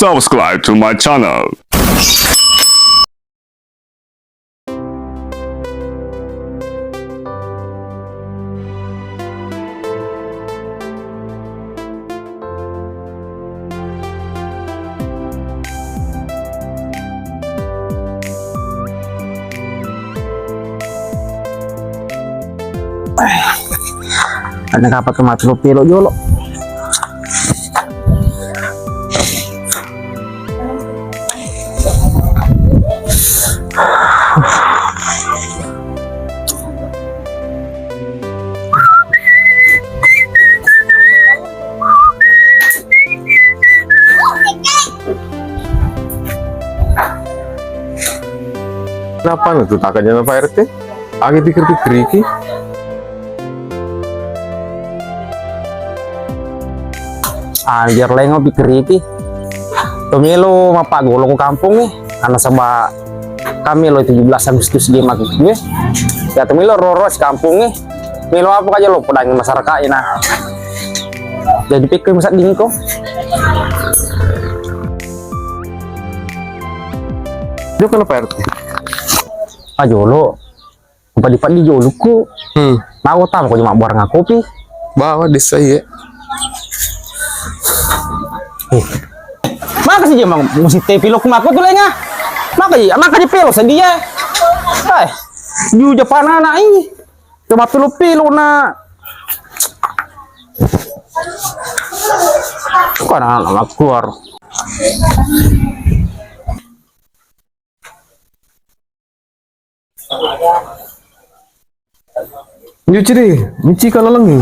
subscribe to my channel. Ada kapat mati lo pilo jolo. Kenapa itu takanya Pak RT? Agi pikir-pikir iki. Biar lengo pikir iki. Tumilo mapak golo ko kampung nih. Karena sama kami lo 17 Agustus dia makin gue. Ya tumilo roros kampung nih. Milo apa aja lo pedangin masyarakat nah. Jadi pikir masa dingin kok. Itu kalau Pak RT. Jolo. Padi-padi jolo ku. Mau tahu kok cuma buar ngakopi. Bawa desa ya. Maka sih emang mesti pilok mako tuh lengah. Maka di pilo sedia. Ju Jepang anak ini. Cuma pilo na. Kok anak keluar. Nyuci kalau lengi.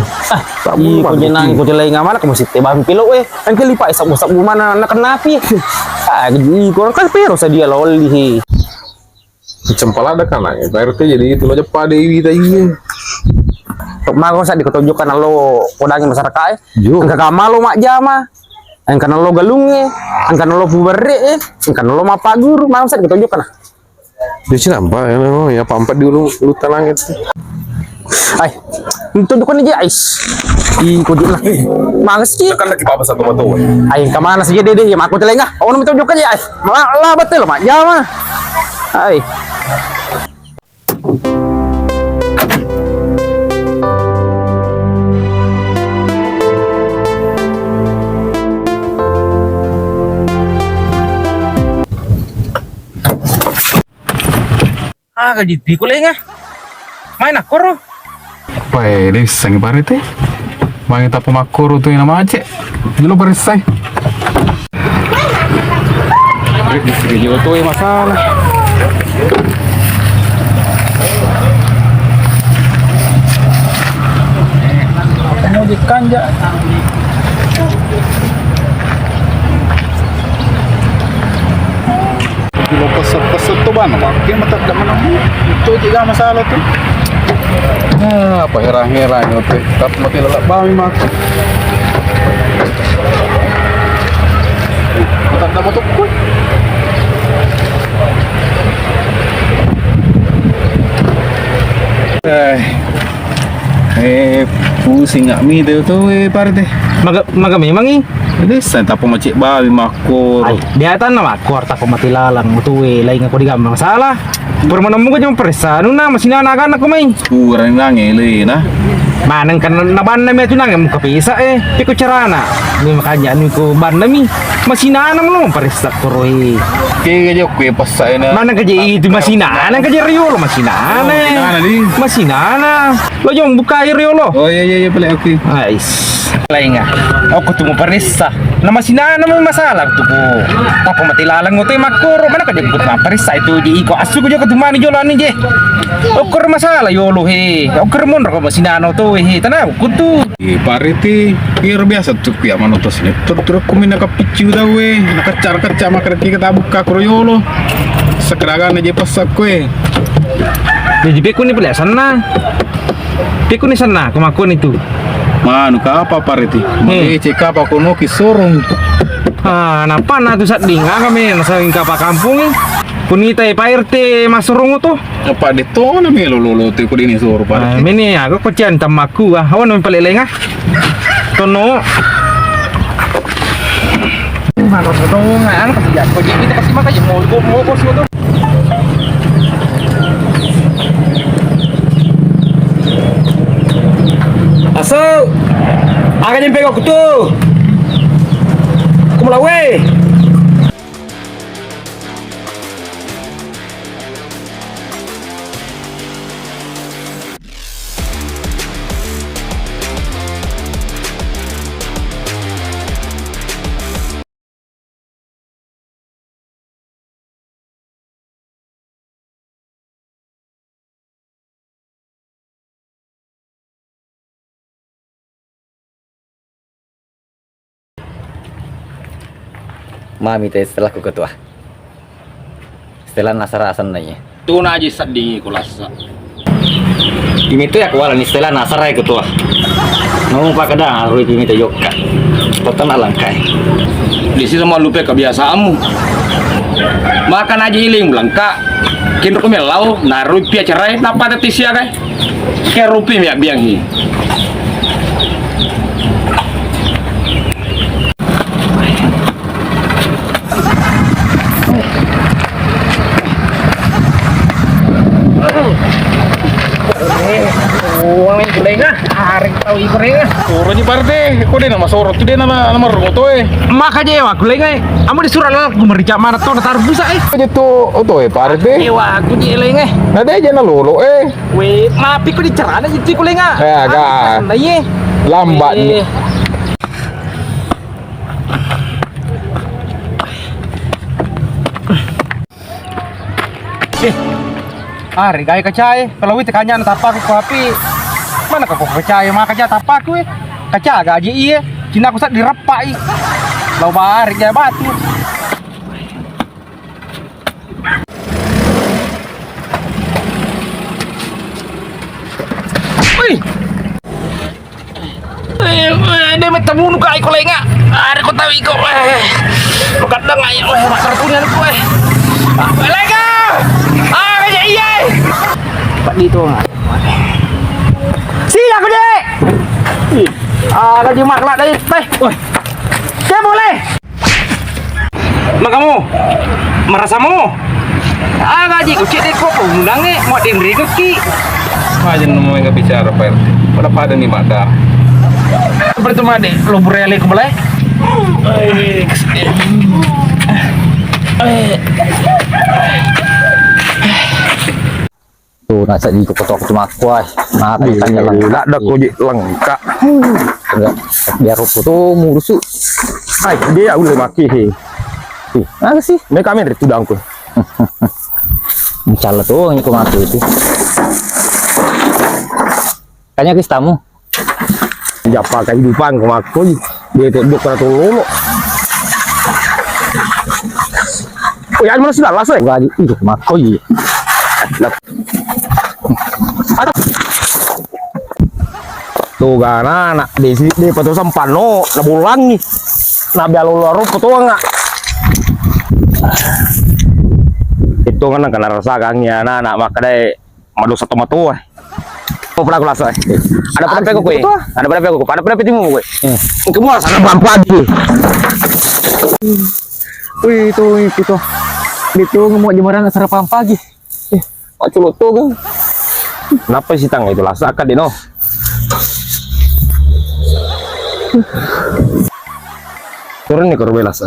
Iya, kau jenang mana kamu sih tebang pilo kan kelipa isak mana nak kenapi. Kau kan pero sedia loli. Cempal ada kan Pak RT jadi itu aja pada Dewi tadi. Tok mago sa di ketunjukan lo kodangin masyarakat. Angka kamalo mak jama. Angka lo galunge, angka lo pubere angka lo mapagur, mau sa di ketunjukan. Dia sih nampak ya pampat dulu lu langit. Tunjukkan aja ais. Kau lah. Mangas sih. Kan lagi papa satu motor. Kemana saja deh ya aku telengah. Oh, tunjukkan aja ais. Lah betul mak jama. Gaji pikul lengah. Main akor. Pwede, sangi parete. Main tapo makoro tuh yang nama Aceh. Dulu beresai. Video tuh yang masalah. Mau dikanja. Kalau pesat tuh bang, makin mata tidak menang. Itu juga masalah tuh. Apa herang-herang itu? Tapi mati lelak bami makan. Mata tidak mau tukul. Pusing nggak mi tuh Pak RT. Maga memang ini. Jadi saya tak macik babi makor. Dia tanah makor tak mati lalang betul lain aku digambar salah. Permanemu ko cuma perisa na masih anak-anak ko main. Kurang nangis nah. Manang kan naban na medyo nang muka pisa Piko carana. Ni makanya ni ko ban nami. Masih nanam lo perisa ko roy. Kaya jo ko pasay na. Manang kaje itu masih nanam kaje rio lo masih nana. Masih nana. Lo jong buka rio lo. Oh iya pala okay. Lain nga. Ako tumo perisa. Na masih nana mo masalah tu ko. Tapo mati lalang mo to makoro mana kaje but na perisa itu di iko asu ko jo katumani jo lani je. Okur masalah yolo he. Okur mon ko masih nana to he. Tanah kutu. Pak RT biar biasa tuh ya manotos ini. Terus kami nak picu dah nak kacar makan kita buka kroyolo. Sekeragan aja pasak kue. Jadi beku ni pelak sana. Beku ni sana kemakun itu. Manu apa Pak RT? Cek apa kono kisorong. Napa na tu sat ding kami nasa kapal kampung ni. Punita Pak RT masurung tu. Apa dito na mi lolo te ko dini soro Pak RT. Mini aku kocian tamaku awan mi peleleng Tono. mana dong, anu kasih jatuh jadi kita kasih makan mau bos itu. Asal, agak nyampe aku tuh. Aku melawe. Mami teh setelah ku ketua. Setelah nasara asan nanya. Tuh aja sedih kulasa. Ini tuh ya kuala nih setelah nasara ya ketua. Mau pak kadang harus ini teh yoka. Total alangkai. Di sini semua lupa kebiasaanmu. Makan aja iling belangka. Kin rupi melau, na rupiah cerai, napa teti sia kai? Kayak rupi miak biang hi. Uang ini kudenga, hari tahu ikurnya. Soro di parte, kok dia nama Soro tuh dia nama Romoto Makanya aku lengai, kamu disuruh lah aku merica mana tuh taruh busa Aja tuh, oto parte. Ewa aku di lengai. Nanti aja na lolo We, mapi ko di cerana gitu ko lenga. Ya, agak. Iya. Lambat nih. Hari gaya kacai, kalau wite kanya na tapak ko api. Mana ka ko kacai makaja tapak ko Kaca gaji iya, Cina aku sak direpai. Lau hari gaya batu. Wih. Dia metamun ka iko lenga. Hari ko tahu iko. Kadang ayo makar punya ko lenga. Kaya iya. Pak dito nga. Sila ko deh. Lagi makla deh. Woi. Saya boleh. Makamu. Merasamu. Gaji ko cek ko undang mau diberi ko ki. Aja nemu yang bicara Pak RT. Pada pada nih mata. Bertemu deh, lo berele ko boleh. Tuh nasa di ketua cuma kuai. Nah, tanya lah. Enggak ada koji lengkap. Enggak. Biar rupu tuh murusu. Hai, dia udah maki he. Apa sih? Mereka kami dari tudang ko. Mencala tuh ini kumaku itu. Kayaknya kis tamu. Japa kehidupan kumaku. Dia itu pada lolo. Oh, ya mana sudah lah, saya. Gaji itu kumaku ya. Tuh kan anak di sini di patu sempan no na bulan nih na bialo loro patu nga itu kan karena rasa gangnya anak maka deh madu satu matu oh pernah kelas ada pada peko kue ada pada peko ada pada petimu kue kamu sana bampu lagi Wih itu mau jemaran sarapan pagi. culut tuh kan kenapa sih tang itu lah sakat deh no turun nih korbelas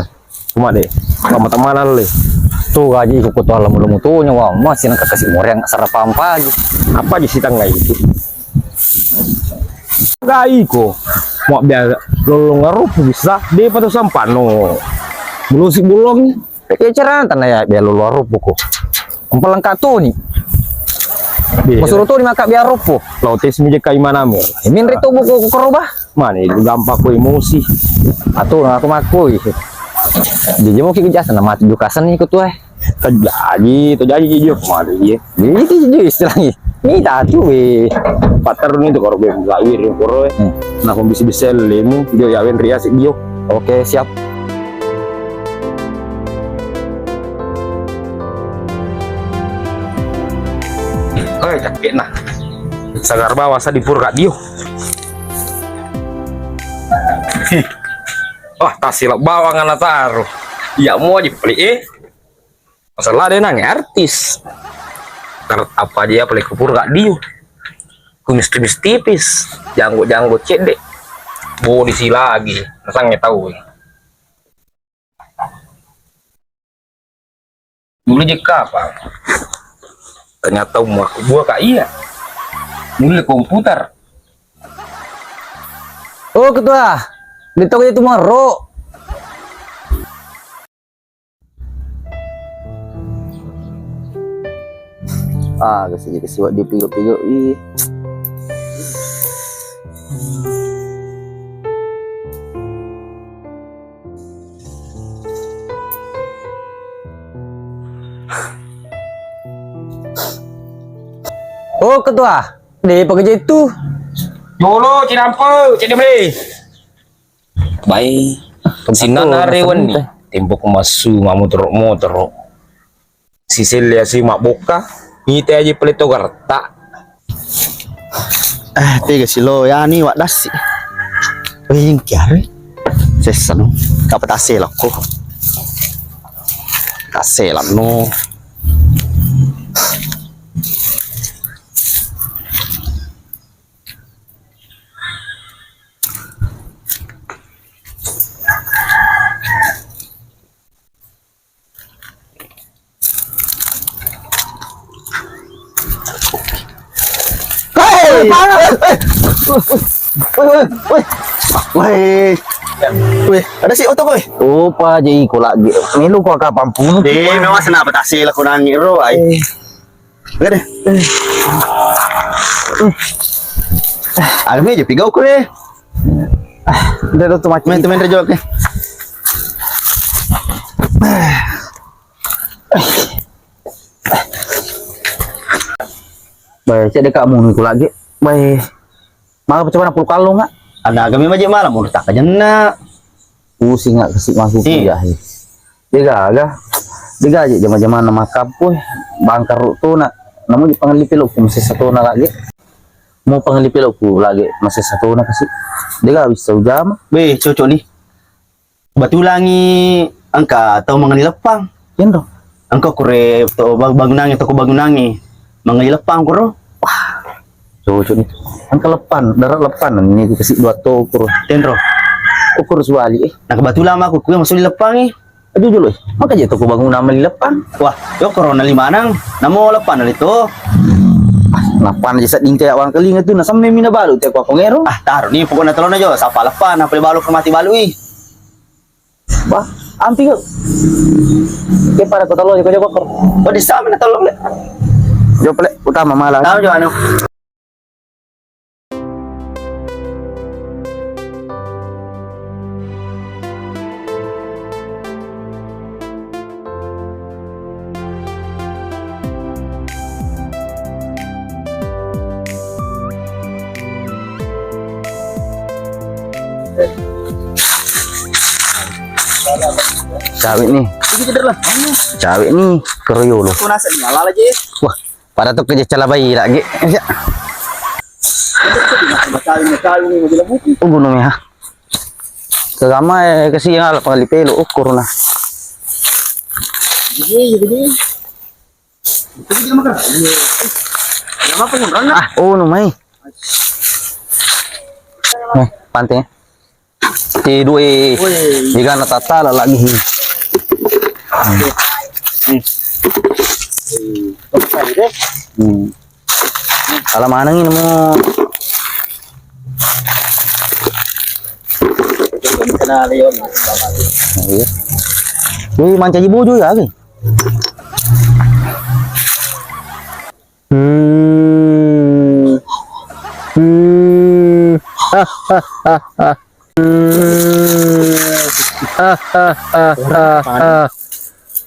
cuma deh sama teman le Tuh gaji ikut ketua lemu tuh nyawa masih nak kasih umur yang sarapan pagi. apa di sitang nggak itu nggak iko mau biar lolong ngaruh bisa dia pada sampan no belum sih bulong Kayak cerah tanah ya biar lu luar rupu kok. Empelengkap tuh nih. Masuk tuh di maka biar rupu. Lautes mi kai manamur. Min rito buku kerubah. Mana itu gampang ku emosi. Atau aku makui. Jadi mau kita jasa nama tujuh kasan ikut tuh. Terjadi dia kemana dia? Jadi istilahnya. Ini tatu Patar nih tuh kalau gue lawir koro. Nah kau bisa lemu dia yawen rias dia. Oke siap. Kakek nah sagar bawa sa di purga dio tak silap bawang anak taruh. Ya mau aja beli masalah dia nang artis. Karena apa dia beli kupur gak diu. Kumis-kumis tipis, janggut-janggut cedek. Bodisi lagi, rasanya tahu. Dulu jeka apa? Ternyata umur gua kak iya. Mulai komputer. Oh ketua, dito kayo tomorrow. Kasi wak di pigo-pigo ih. Oh ketua, di pekerja itu. Dulu cinampu, cedek beli. Baik. Sinan arewan nih. Tembok masu motor. Sisilia si mak boka. Ngite aja pelito gertak. Tiga silo ya ni wak dasi. Wih, kiari. Sesan, dapat hasil aku. Hasil lah no. Weh, ada si oto koy. Opa jadi ko lagi. Milo ko ka pampuno. Memang sana hasil aku nani ro ay. Gede. Agak aja pigaw ko deh. Dito tumaci. Temen rejo ke. Baik, cek dekat muni ko lagi. Baik. Maka percobaan 10 kalo nggak? Ada agami aja malam mau tak aja nak. Pusing nggak kasih masuk Iya. kuliah. Diga aja jama-jama nama kapu bangkar tuh nak. Namun di pangalipil aku masih satu na lagi. Mau pangalipil aku lagi masih satu na kasih. Diga habis tahu jam. Weh, cocok nih. Batulangi angka atau mangani lepang. Yan dong. Angka kure to bangunangi toko bangunangi. Mangani lepang kuro. Cocok nih. Kan kelepan, darat lepan ini dikasih 2 tokur. Tenro. Ukur suali Nah kebetulan aku kue masuk di lepang nih. Aduh dulu maka aja toko bangun nama di lepan. Wah, yo corona 5 nang. Namo lepan itu. Lapan aja saat ingkaya orang kelinga tuh nasam mina balu teko aku ngero. Ah, taruh nih pokoknya telon aja sapa lepan apa balu ke mati balu ih. Bah, ampi kok. Ke para kota lo jago kok. Oh, di sana na tolong le. Jo plek utama malah. Tahu jo anu. Cawik nih. Cawik nih keroyo lo. Aku nasa nyala aja. Wah, pada tuh kerja cala bayi lagi. Kali nih mobil buku. Oh gunung ya. Kagama kasi yang ala pangalipelo ukur na. Jadi. Itu dia makan. Nama apa pun rana. Ah, oh no may. Pante. Tidu jika natatala lagi. Kalau mana ini mo? Iya. Wih, manca jibuju ya, ge.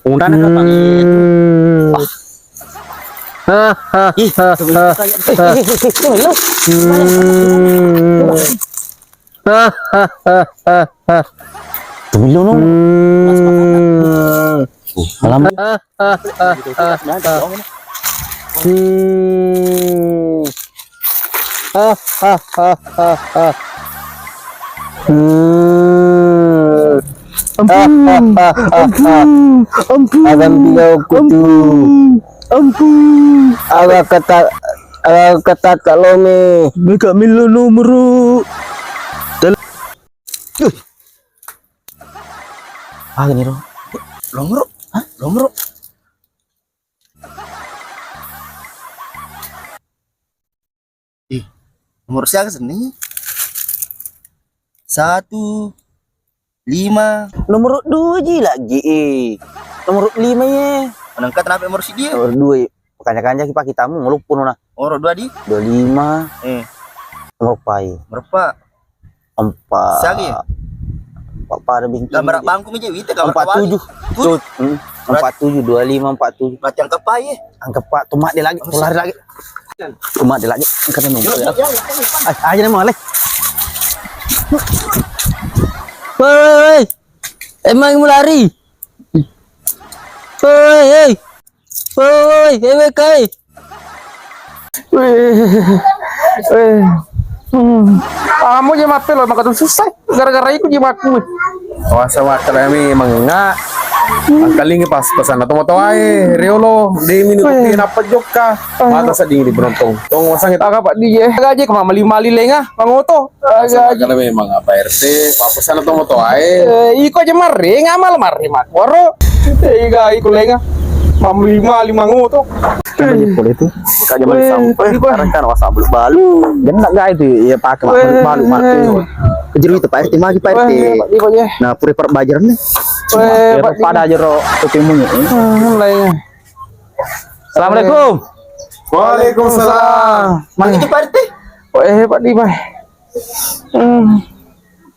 Undang nak panggil. Ih, Tumilo no. Alam. Akan bilau kutu. Agak kata kalau me. Mereka milo nomor. Gini ro. Lomro. Hah? Lomro. Nomor siapa sini? 1 5. Nomor 2 ji lagi. Nomor 5 ya. Menangkat kenapa nomor si dia? Nomor 2. Kanya-kanya kita tamu ngelupun na. Nomor 2 di? 25. Nomor pai. Berapa? 4. Sagi. Apa ada bingkai? Gambar bangku meja wita gambar 47. 47 25 47. Berarti angka pai ya. Angka pak tumak dia lagi, lari lagi. Tumak dia lagi. Angka nomor ya. Aja nama leh. Woi. Emang mau lari? Woi. Woi, kai. Kamu je mape lo makatun susah gara-gara iku je maku. Oh, sama kami menga. Angkalingi pas pesan atau moto ae, Riolo di minuto apa joka. Mata seding di berontong. Tong wasang itu Agak Pak DJ. Agak aja kemama mali lenga mangoto. Agak aja. karena memang apa RT, pak pesan atau moto ae. Iko aja mari ngamal mari mak. Woro. Iga iku lenga. Mali mangoto. Boleh itu. Kaja balik sampai. Sekarang kan wasa belum balu. Dan nak gak itu ya pakai balu marke. Kejeru itu Pak RT magi Pak RT. Iko aja. Nah puri perbajar nih. Pada aja ro ketemu Lenga. Assalamualaikum. Waalaikumsalam. Mang itu Pak RT. Pak Di Pak.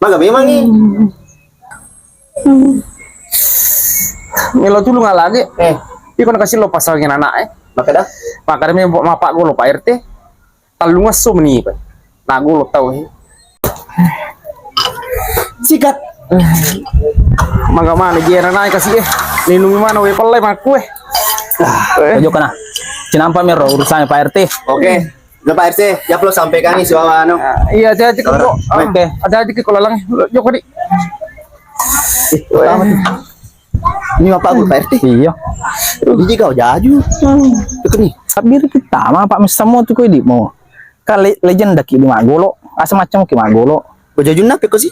Mang memang nih. Melo dulu nggak lagi. Iko nak kasih lo pasalnya anak Maka dah. Makanya mapak gue lo Pak RT. Talung ngasum nih Pak. Nah gue lo tahu. Sikat. Mangga mana jera naik kasih lindungi mana we pelai maku Ojo kana. Cinampa mero urusannya Pak RT. Oke. Udah Pak RT, ya perlu sampaikan nih soal anu. Iya hati-hati kok. Oke, hati-hati kok lalang. Joko di. Ini apa gue Pak RT? Iya. Biji kau jaju. Itu nih. Sabir kita mah Pak Misamo tuh kau di mau. Kali legenda ki di Magolo, asa macam ki Magolo. Kau jaju nape kau sih?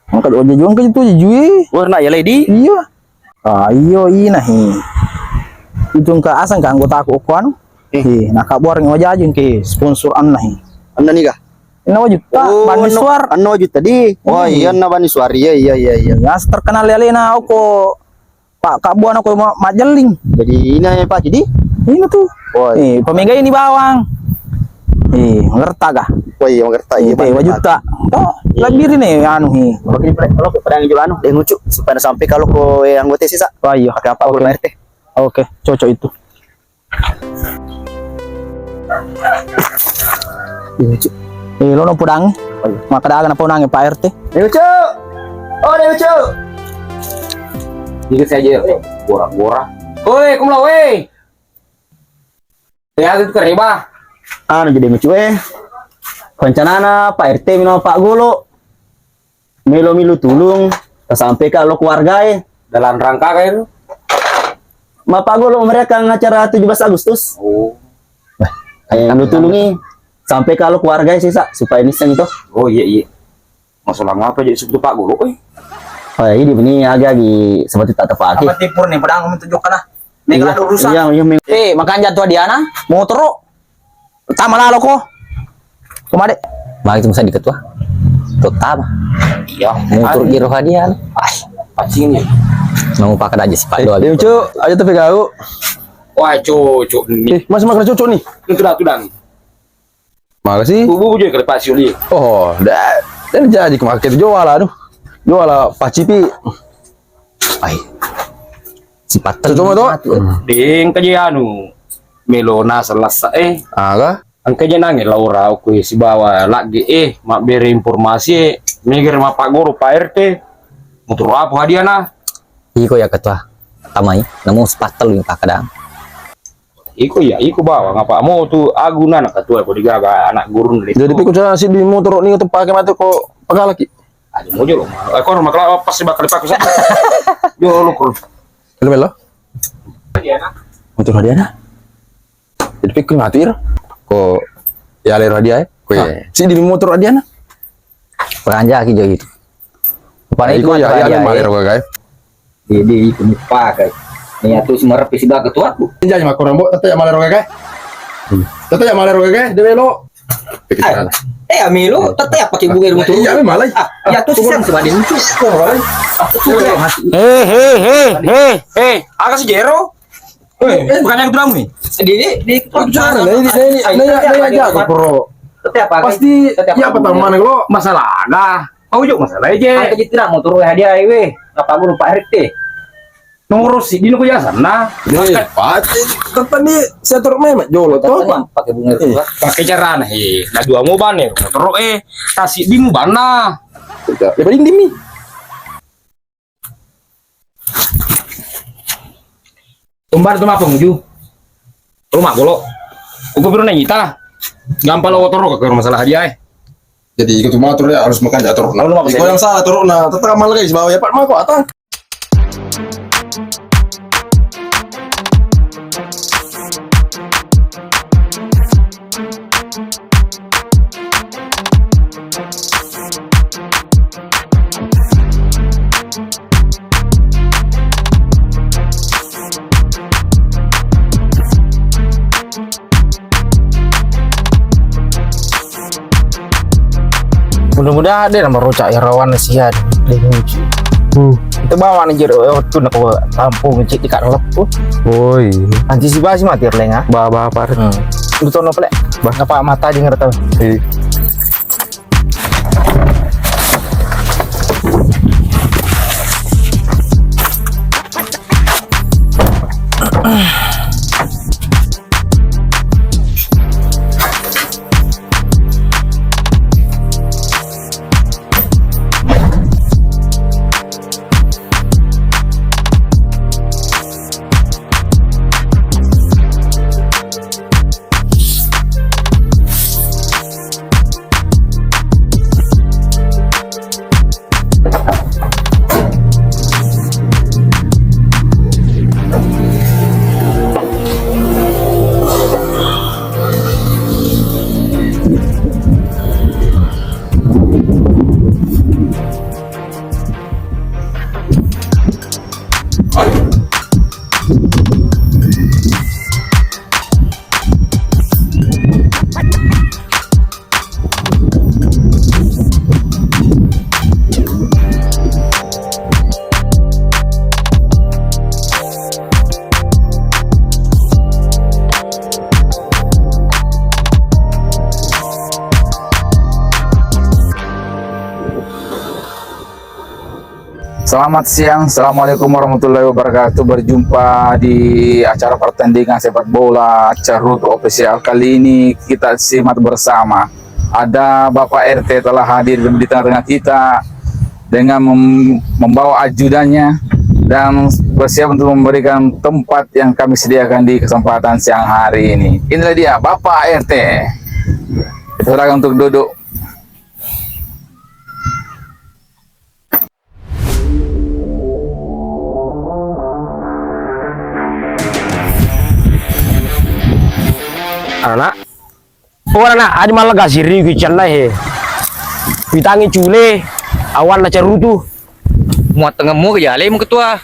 Angkat ojo juang ke itu jujui. Warna ya lady. Iya. Ah iyo ina hi. Itu ka asang ka anggota aku kan. Nah kabor ng wajajun ke sponsor anna hi. Anda nih kah? Ina wajud ta Baniswar. Anda wajud tadi. Oh iya na Baniswar. Iya. Ya terkenal ya lena aku Pak Kabuan aku majeling. Jadi ini ya Pak jadi. Ini tuh. Oh Pemega ini bawang. Ngerta kah? oh iya ngerti iya Pak wajud ta. Lagi nih anu hi. Kalau ke pedang jual anu dia ngucu supaya sampai kalau ko anggota sisa. Wah iya. Pakai apa Oke. Pak RT? Oke, cocok itu. Dia ngucu. Lo no pudang. Maka dagan na punang Pak RT. Dia ngucu. Oh dia ngucu. Dikit saja. Borak-borak. Woi, kumla woi. Ya itu keriba. Anu jadi ngucu Rencanana Pak RT minum Pak Golo. Milo tulung sampai kalau keluarga Dalam rangka kayak itu. Ma Pak Golo mereka ngacara 17 Agustus. Oh. Kayak lu tulungi sampai kalau keluarga sisa supaya niseng itu. Oh iya. Masalah ngapa jadi sebut Pak Golo Oh ini begini agak seperti tak terpakai. Apa tipur nih pedang menunjukkan ah. Nih Iya, ada urusan. iya, Makan jatuh Diana, mau teruk. Tama lah lo kok. Kemade. Bang itu bisa diketua. Tetap. Iya. Mutur giro hadian. Pacing nih. Mau pakai aja sih Pak doa. Lucu, aja tapi kau. Wah cucu nih. Masih makan cucu nih. Itu dah. Makasih. Bubu juga ke Pak Siuli. Oh, dan jadi kemarin kita jual aduh. Jual Pak Cipi. Ay. Si Patel. Coba tuh. Ding kaji anu. Melona selesai. Aga. Angkanya nangis Laura aku si bawa lagi mak beri informasi mikir sama Pak Guru Pak RT motor apa hadiah nah Iko ya ketua. Tamai. Namun sepatel yang Pak kadang. Iko bawa ngapa mau tuh agunan ketua aku digaga anak gurun dari Jadi pikir saya si di motor ini untuk pakai mati kok pakai lagi. Aduh, mau lo. Kau rumah kalau pasti bakal dipakai sama. Yo lo kur. Belo. Motor hadiah. Jadi pikir ngatir. Ko ya ler hadiah. Ko si di motor hadiah. Peranja ki jadi itu. Paling itu ya maler ko guys. Jadi pakai. Nih atuh semerep si bae ketua aku. Jangan mak korang tete ya maler ko guys. Tete ya maler ko guys, de belo. Pikiran. Amilo, tete apa ki bunga rumah Iya malai. Ya tuh sen sebadin itu. Agak si Jero. Bukannya ketemu nih. Di Perjalanan ini aja bro. tete apa? Pasti ya pertama nih lo Masalah ada. Kau juga masalah aja. Ada jitira motor hadiah we. Apa guru Pak RT? Ngurus sih di lu ya sana. nih pasti tetap nih saya terus memet jolo tuh Pakai bunga itu. Pakai cara nih. Nah dua mau bane. Terus kasih di mu bana. ya paling dimi Tumbar tuh apa muju? Rumah golo. Ugo biru nyita. Gampang lo terus ke rumah masalah hadiah. jadi ikut motor ya harus makan jatuh Lalu apa kalau yang salah turun nah tetap amal guys bawa ya pak mah kok atang Mudah-mudahan ada nomor rocak ya rawan sian deh nguci. Kita bawa nih jero tuh nak kampung ngecik di karlep tuh. woi Antisipasi mati lenga. bawa apa Lu tono pelek. Apa mata aja ngerti tahu. Selamat siang, Assalamualaikum warahmatullahi wabarakatuh. Berjumpa di acara pertandingan sepak bola Carut Official. Kali ini kita simak bersama. Ada Bapak RT telah hadir di tengah-tengah kita dengan membawa ajudannya dan bersiap untuk memberikan tempat yang kami sediakan di kesempatan siang hari ini. Inilah dia Bapak RT. Silakan untuk duduk. Anak. Oh anak, aja malah kasih riu kican lah he. Bitangi cule, awan lah carutu. Muat tengahmu ke jale mu ketua.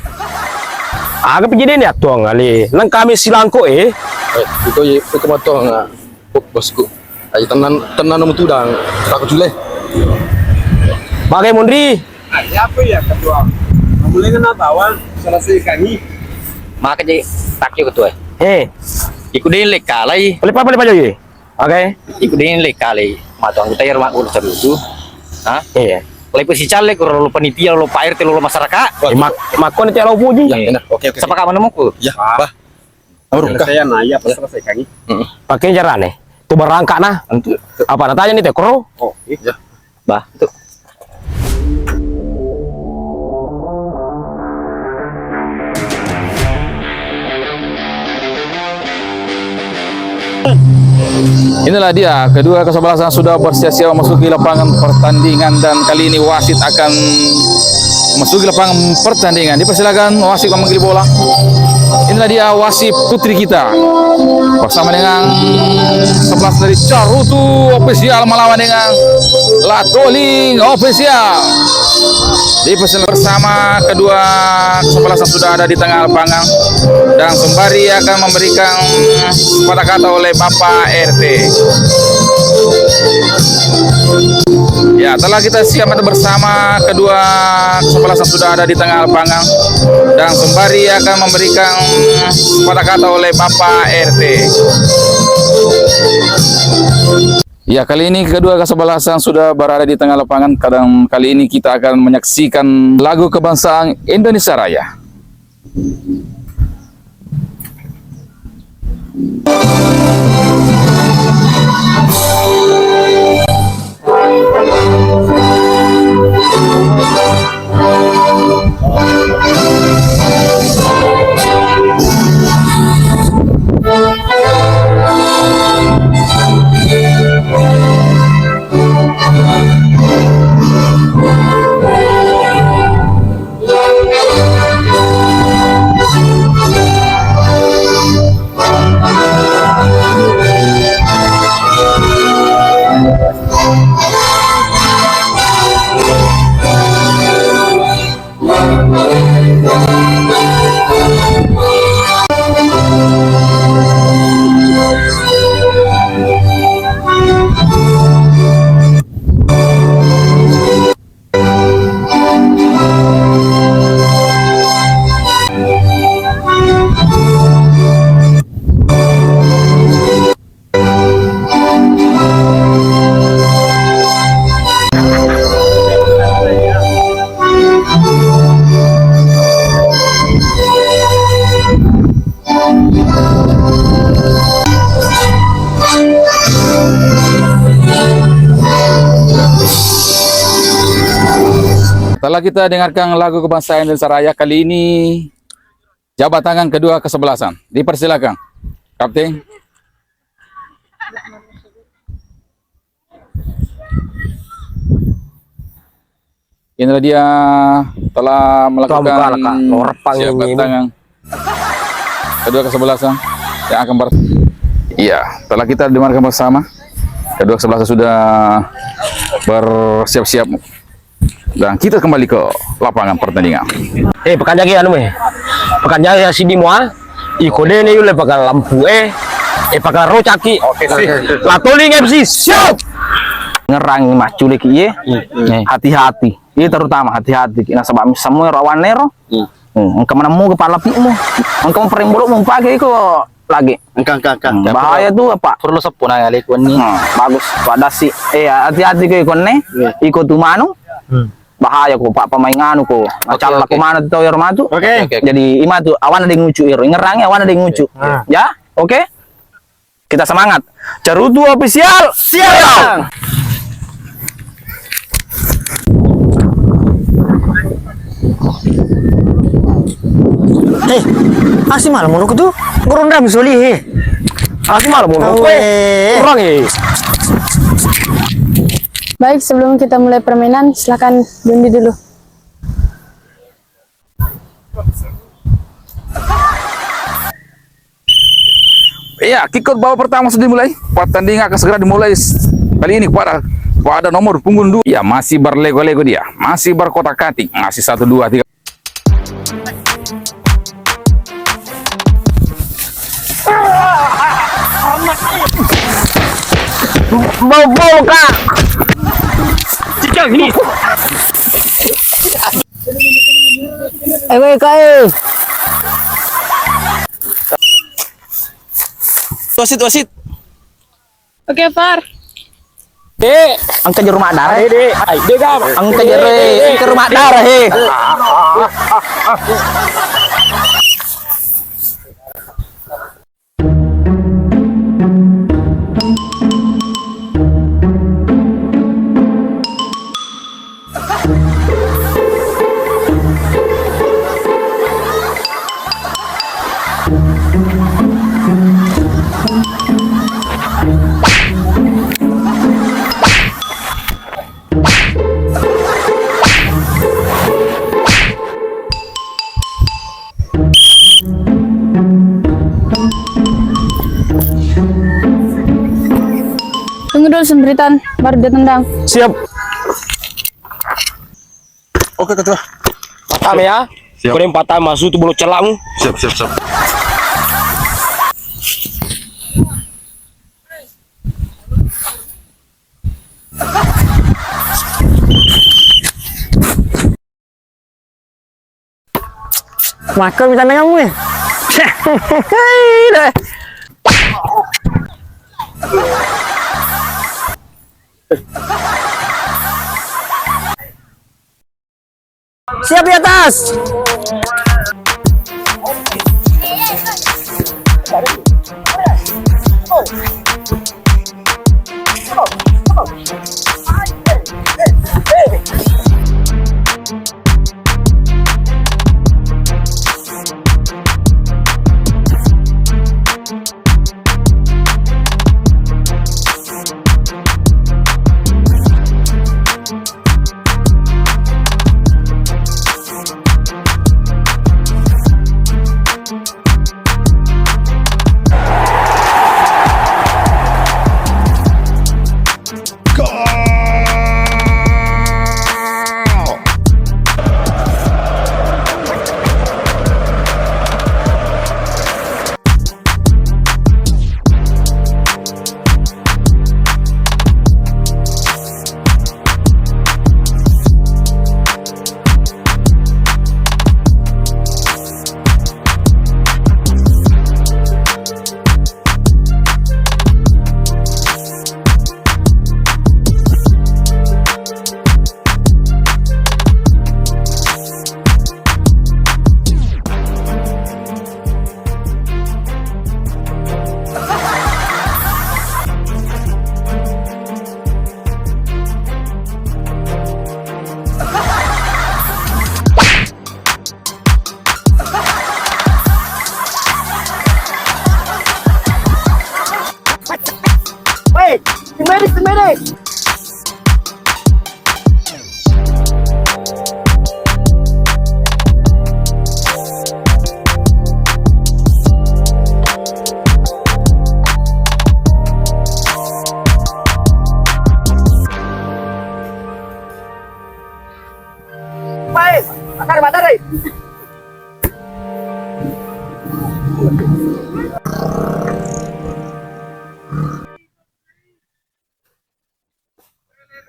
Agak begini nih tuang kali. Nang kami silangko itu ya itu motor nggak bosku ayo tenan nomor tudang takut jule Bagai Mundri. Apa ya ketua? Mulai kenapa awal selesai kami. Maka jadi takyo ketua. Ikutin lek kalai. Boleh aja ye. Oke. Ikutin lek kalai. Matuang kita ya rumah urus dulu. Hah? Iya. Lepas si caleg lo panitia lo Pak RT lo masyarakat. Makon itu lo puji. oke Siapa kamu nemuku? ya bah Urukah? Saya nanya apa selesai kami. Pakai cara nih. Tuh berangkat nah. Apa natanya nih teh kro? Oh, iya. Bah, tuh. Inilah dia, kedua kesebelasan sudah bersiap-siap memasuki lapangan pertandingan dan kali ini wasit akan memasuki lapangan pertandingan. Dipersilakan wasit memanggil bola. Inilah dia wasit putri kita bersama dengan 11 dari Carutu Official melawan dengan Latoling Official. Dipersilakan bersama kedua kesebelasan sudah ada di tengah lapangan dan sembari akan memberikan kata-kata oleh Bapak RT. Ya, telah kita siap bersama kedua kesebelasan sudah ada di tengah lapangan dan sembari akan memberikan kata-kata oleh Bapak RT. Ya, kali ini kedua kesebelasan sudah berada di tengah lapangan. Kali ini kita akan menyaksikan lagu kebangsaan Indonesia Raya. Setelah kita dengarkan lagu kebangsaan Indonesia Raya, kali ini jabat tangan kedua kesebelasan. Dipersilakan, Kapten. Inilah dia telah melakukan jabat tangan kedua kesebelasan yang akan Iya, telah kita dengarkan bersama. Kedua kesebelasan sudah bersiap-siap. Dan kita kembali ke lapangan pertandingan. Pekan jagi anu pekan jagi sini mua iko dene yule pakal lampu pakal rocaki. Oke sih. Latoling FC siap. Ngerang macu leki ye. Hati-hati. Ini terutama hati-hati. Kena sebab semua rawan nero. Engkau mana mau kepala pikmu. Engkau pering bolok mau pakai iko lagi. Engkang. Bahaya tuh apa? Perlu sepun aja lekon nih. Bagus. Pada si hati-hati ke ikon nih. Iko tuh manu. Bahaya kok Pak pemain anu kok ngacal laku mana tuh ya matu. Oke. Jadi ima tuh awan ada yang ngucu ngerangnya awan ada yang ngucu. Ya, oke. Kita semangat. Carutu Official siap. Asih malam mau tuh kurang dah misoli Asih malam mau kurang Baik, sebelum kita mulai permainan, silakan diundi dulu. Iya, kick-off babak pertama sudah dimulai. Pertandingan akan segera dimulai kali ini pada nomor punggung 2. Ya, masih berlego-lego dia. Masih berkotak-katik. Masih 1, 2, 3. Bau Kak. Cicak ini. Kak. Wasit. Oke, Far. Angka rumah darah. Angka rumah darah. dulu semberitan, baru dia tendang. Siap. Oke ketua. Patam ya. Kau yang patah masuk tuh bulu celakmu. Siap siap siap. Makan minta kamu ya. Siap di atas.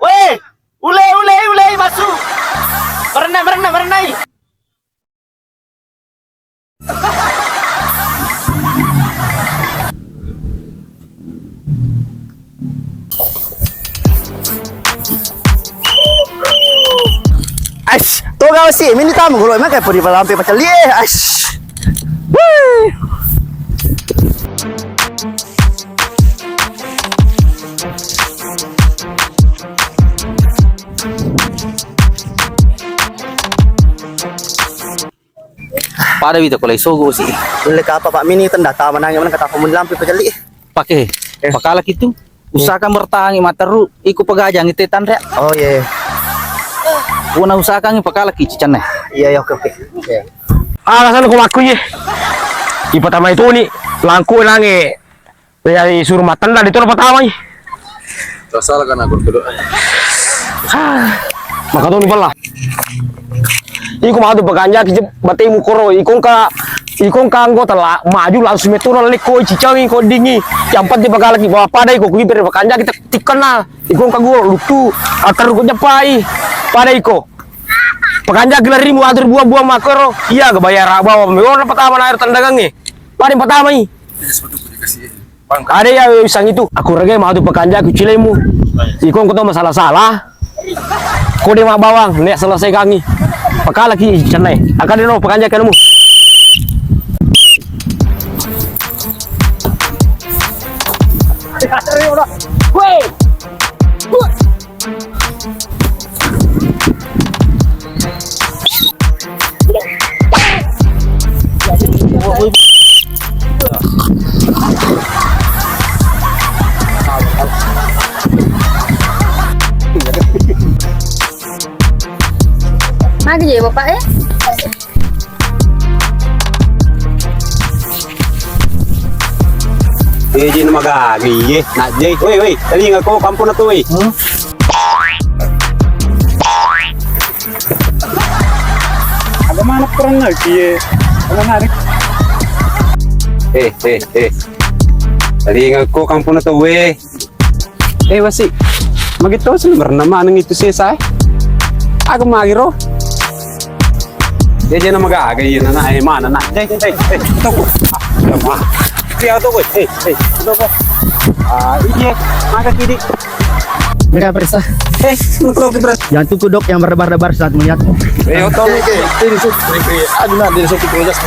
Weh, ule masuk. Merenai. Aish, tuh kau sih, ini tamu kalau emang kayak pergi lampe macam lieh, aish. Wih. Pada itu kalau isogo sih. Boleh apa Pak Mini tendata menangnya mana kata pemun lampe peceli. Pakai. Pakalak itu. Usahakan bertahan mataru iku pegajang itu tandre. Oh iya. Una usahakan pakalak cicane. Iya oke. Alasan aku lakunya. Di pertama itu nih langku nange. Dari suruh matan lah itu pertama nih. Salah kan aku dulu. Maka tuh nih lah. Iku mah tuh peganja kije batei mukoro ikon ka anggota lah maju langsung meturun leko cicawi ko dingi yang penting bakal lagi bawa pada iko kuwi ber peganja kita tikena ikon ka gua lutu atar ko japai pada iko peganja gelarimu atur buah-buah makoro iya kebayar bawa meor pertama air tandagange paling pertama nih ada ya usang itu aku rege mah tuh peganja ku cilemu ikon ko tuh masalah-salah ko dia mah bawang nek selesai kangi pakal lagi cenai akan dino pakanja kamu Lagi ya bapak ya? Izin magagi eh. Nak Jay. Woi, tali nga ko kampo na to eh. Agak manap kurang lagi eh. Agak narik. Tali nga ko kampo na to weh. Wasi. Magito sila naman ng ito siya sa. Agak magiro. Dia na mag-aagay yun na mana na. Ito ko. Kaya ito ko. Ito ko. Iya, makakidi. Mereka periksa. Nukro kita. Jangan tuku dok yang berdebar-debar saat melihat. Ito. Aduh, nah, dia suatu kelas.